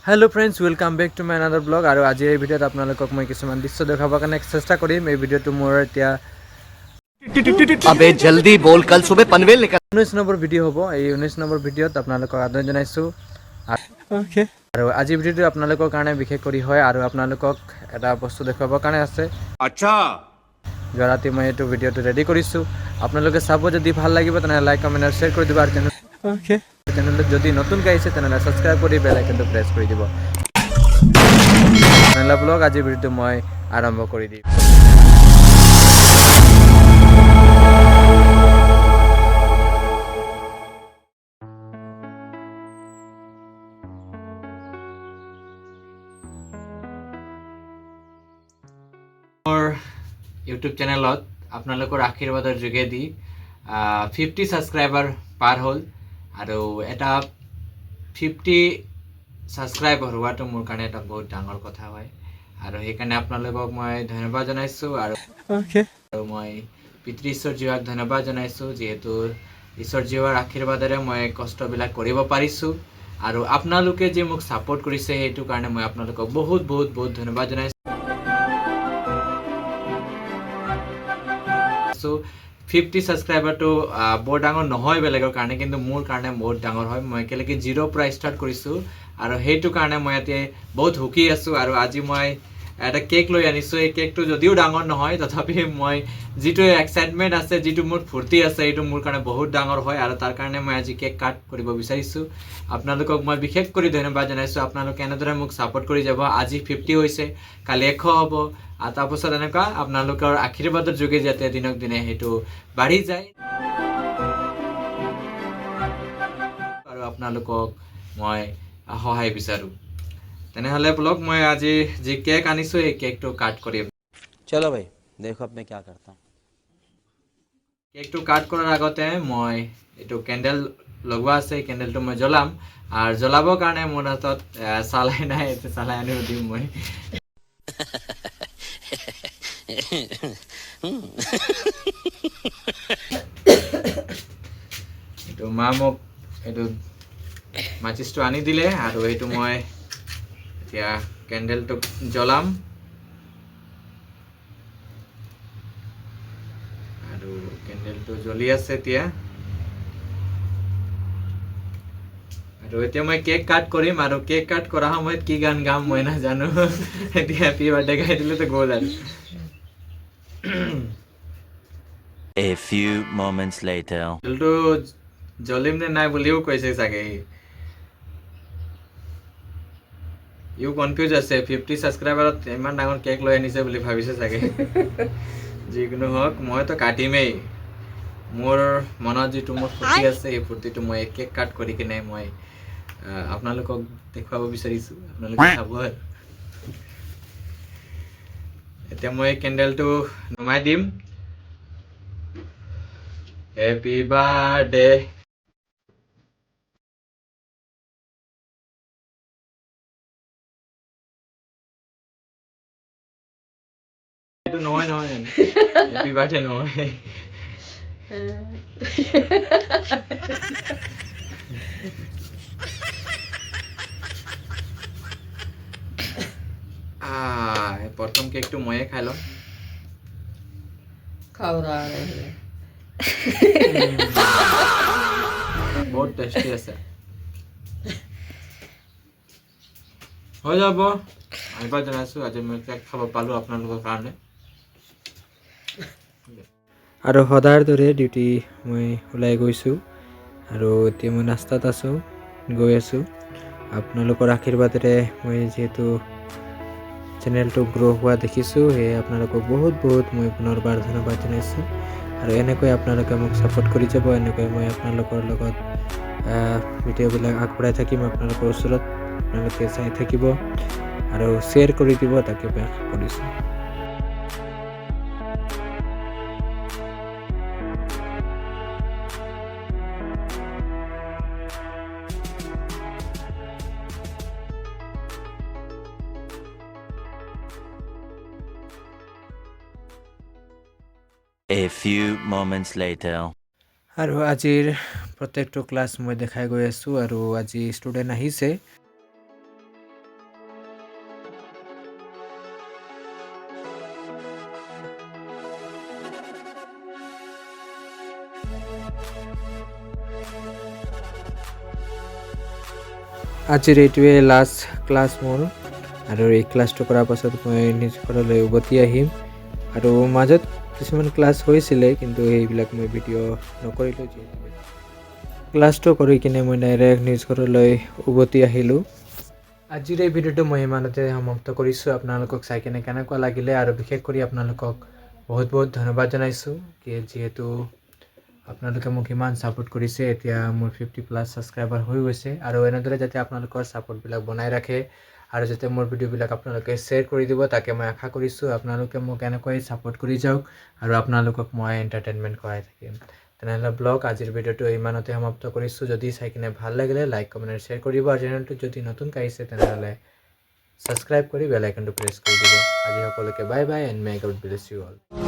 Hello friends welcome back to my another blog और आज এই ভিডিওত আপোনালোকক মই কিছুমান দৃশ্য দেখাবৰ কাৰণে চেষ্টা কৰিম। এই ভিডিওটো মোৰ এতিয়া अबे जल्दी बोल, कल सुबह पनवेल निकल। 19 নম্বৰ ভিডিও হ'ব। এই 19 নম্বৰ ভিডিওত আপোনালোকক আদৰণি জনাইছো আৰু আজি ভিডিওটো আপোনালোকৰ কাৰণে বিশেষ কৰি হয় আৰু আপোনালোকক এটা বস্তু দেখুৱাবৰ কাৰণে আছে। अच्छा যোৱা ৰাতি মই এইটো ভিডিওটো ৰেডি কৰিছো। আপোনালোকে চাব, যদি ভাল লাগিব তেনে লাইক কমেন্ট আৰু শ্বেয়াৰ কৰি দিব আৰু চেনেলটো যদি নতুনকৈ আহিছে তেনেহ'লে ছাবস্ক্ৰাইব কৰি বেল আইকনটো প্ৰেছ কৰি দিব। তেনেহ'লে ব্লগ আজিৰ ভিডিওটো মই আৰম্ভ কৰি দিম। মোৰ ইউটিউব চেনেলত আপোনালোকৰ আশীৰ্বাদৰ যোগেদি 50 ছাবস্ক্ৰাইবাৰ পাৰ হ'ল আৰু এটা 50 ছাবস্ক্ৰাইবাৰ হোৱাটো মোৰ কাৰণে এটা বহুত ডাঙৰ কথা হয় আৰু সেইকাৰণে আপোনালোকক মই ধন্যবাদ জনাইছোঁ আৰু মই পিতৃ ঈশ্বৰজীৱাক ধন্যবাদ জনাইছোঁ, যিহেতু ঈশ্বৰজীৱাৰ আশীৰ্বাদেৰে মই কষ্টবিলাক কৰিব পাৰিছোঁ আৰু আপোনালোকে যে মোক ছাপোৰ্ট কৰিছে সেইটো কাৰণে মই আপোনালোকক বহুত বহুত বহুত ধন্যবাদ জনাইছোঁ। 50 ছাবস্ক্ৰাইবাৰটো বৰ ডাঙৰ নহয় বেলেগৰ কাৰণে, কিন্তু মোৰ কাৰণে বহুত ডাঙৰ হয়। মই একেলগে 0ৰ পৰা ষ্টাৰ্ট কৰিছোঁ আৰু সেইটো কাৰণে মই ইয়াতে বহুত সুখী আছোঁ আৰু আজি মই এটা কেক লৈ আনিছোঁ। এই কেকটো যদিও ডাঙৰ নহয় তথাপি মই যিটো এক্সাইটমেণ্ট আছে, যিটো মোৰ ফূৰ্তি আছে, এইটো মোৰ কাৰণে বহুত ডাঙৰ হয় আৰু তাৰ কাৰণে মই আজি কেক কাট কৰিব বিচাৰিছোঁ। আপোনালোকক মই বিশেষ কৰি ধন্যবাদ জনাইছোঁ। আপোনালোকে এনেদৰে মোক ছাপোৰ্ট কৰি যাব। আজি 50 হৈছে, কালি 100 হ'ব আৰু তাৰপাছত এনেকুৱা আপোনালোকৰ আশীৰ্বাদৰ যোগে যাতে দিনক দিনে সেইটো বাঢ়ি যায় আৰু আপোনালোকক মই সহায় বিচাৰোঁ। তেনেহ'লে ব্লগ মই আজি যি কেক আনিছোঁ এই কেকটো কাট কৰিম। चलो भाई देखो अब मैं क्या करता हूँ। কেকটো কাট কৰাৰ আগতে মই এইটো কেণ্ডেল লগোৱা আছে, এই কেণ্ডেলটো মই জ্বলাম আৰু জ্বলাবৰ কাৰণে মোৰ হাতত চালাই নাই, এইটো চালাই আনিব দিম মই। এইটো মা মোক এইটো মাচিছটো আনি দিলে আৰু এইটো মই এতিয়া কেণ্ডেলটো জ্বলাম আৰু কেণ্ডেলটো জ্বলি আছে এতিয়া আৰু এতিয়া মই কেক কাট কৰিম আৰু কেক কাট কৰা সময়ত কি গান গাম মই নাজানো। এতিয়া হেপী বাৰ্থডে গাই দিলেতো গ'ল আৰু। A few moments later. কেণ্ডেলটো জ্বলিম নে নাই বুলিও কৈছে চাগে। ইও কনফিউজ আছে, 50 ছাবস্ক্ৰাইবাৰত ইমান ডাঙৰ কেক লৈ আনিছে বুলি ভাবিছে চাগে। যিকোনো হওক মইতো কাটিমেই। মোৰ মনত যিটো মোৰ ফূৰ্তি আছে সেই ফূৰ্তিটো মই কেক কাট কৰি কিনে মই আপোনালোকক দেখুৱাব বিচাৰিছোঁ। আপোনালোকে চাব আৰু এতিয়া মই কেণ্ডেলটো নুমাই দিম। হেপী বাৰ্থডে এইটো নহয় নহয়, হেপী বাৰ্থডে নহয়। প্ৰথম কেকটো ময়ে খাই লম। বহুত টেষ্টি আছে, হৈ যাব। ধন্যবাদ জনাইছোঁ, আজি মই কেক খাব পালোঁ আপোনালোকৰ কাৰণে। আৰু সদায়ৰ দৰে ডিউটি মই ওলাই গৈছোঁ আৰু এতিয়া মই ৰাস্তাত আছোঁ, গৈ আছোঁ। আপোনালোকৰ আশীৰ্বাদেৰে মই যিহেতু চেনেলটো গ্ৰ' হোৱা দেখিছোঁ, সেয়ে আপোনালোকক বহুত বহুত মই পুনৰবাৰ ধন্যবাদ জনাইছোঁ আৰু এনেকৈ আপোনালোকে মোক ছাপোৰ্ট কৰি যাব। এনেকৈ মই আপোনালোকৰ লগত ভিডিঅ'বিলাক আগবঢ়াই থাকিম। আপোনালোকৰ ওচৰত আপোনালোকে চাই থাকিব আৰু শ্বেয়াৰ কৰি দিব, তাকে মই আশা কৰিছোঁ। A few moments later. আৰু আজিৰ প্ৰত্যেকটো ক্লাছ মই দেখাই গৈ আছোঁ আৰু আজি ষ্টুডেণ্ট আহিছে। আজিৰ এইটোৱে লাষ্ট ক্লাছ মোৰ আৰু এই ক্লাছটো কৰাৰ পাছত মই নিজ ঘৰলৈ উভতি আহিম আৰু মাজত কিছুমান ক্লাছ হৈছিলে কিন্তু সেইবিলাক মই ভিডিঅ' নকৰিলোঁ যিহেতু ক্লাছটো কৰি কিনে মই ডাইৰেক্ট নিজ ঘৰলৈ উভতি আহিলোঁ আজিৰ এই ভিডিঅ'টো মই ইমানতে সমাপ্ত কৰিছোঁ আপোনালোকক চাই কিনে কেনেকুৱা লাগিলে আৰু বিশেষ কৰি আপোনালোকক বহুত বহুত ধন্যবাদ জনাইছোঁ যিহেতু আপোনালোকে মোক ইমান ছাপোৰ্ট কৰিছে এতিয়া মোৰ 50+ ছাবস্ক্ৰাইবাৰ হৈ গৈছে আৰু এনেদৰে যাতে আপোনালোকৰ ছাপোৰ্টবিলাক বনাই ৰাখে আৰু যাতে মোৰ ভিডিঅ'বিলাক আপোনালোকে শ্বেয়াৰ কৰি দিব তাকে মই আশা কৰিছোঁ আপোনালোকে মোক এনেকৈ ছাপোৰ্ট কৰি যাওক আৰু আপোনালোকক মই এণ্টাৰটেইনমেণ্ট কৰাই থাকিম তেনেহ'লে ব্লগ আজিৰ ভিডিঅ'টো ইমানতে সমাপ্ত কৰিছোঁ যদি চাই কিনে ভাল লাগিলে লাইক কমেণ্ট আৰু শ্বেয়াৰ কৰিব আৰু চেনেলটো যদি নতুনকৈ আহিছে তেনেহ'লে ছাবস্ক্ৰাইব কৰি বেল আইকনটো প্ৰেছ কৰি দিব আজি সকলোকে bye bye and may God bless you all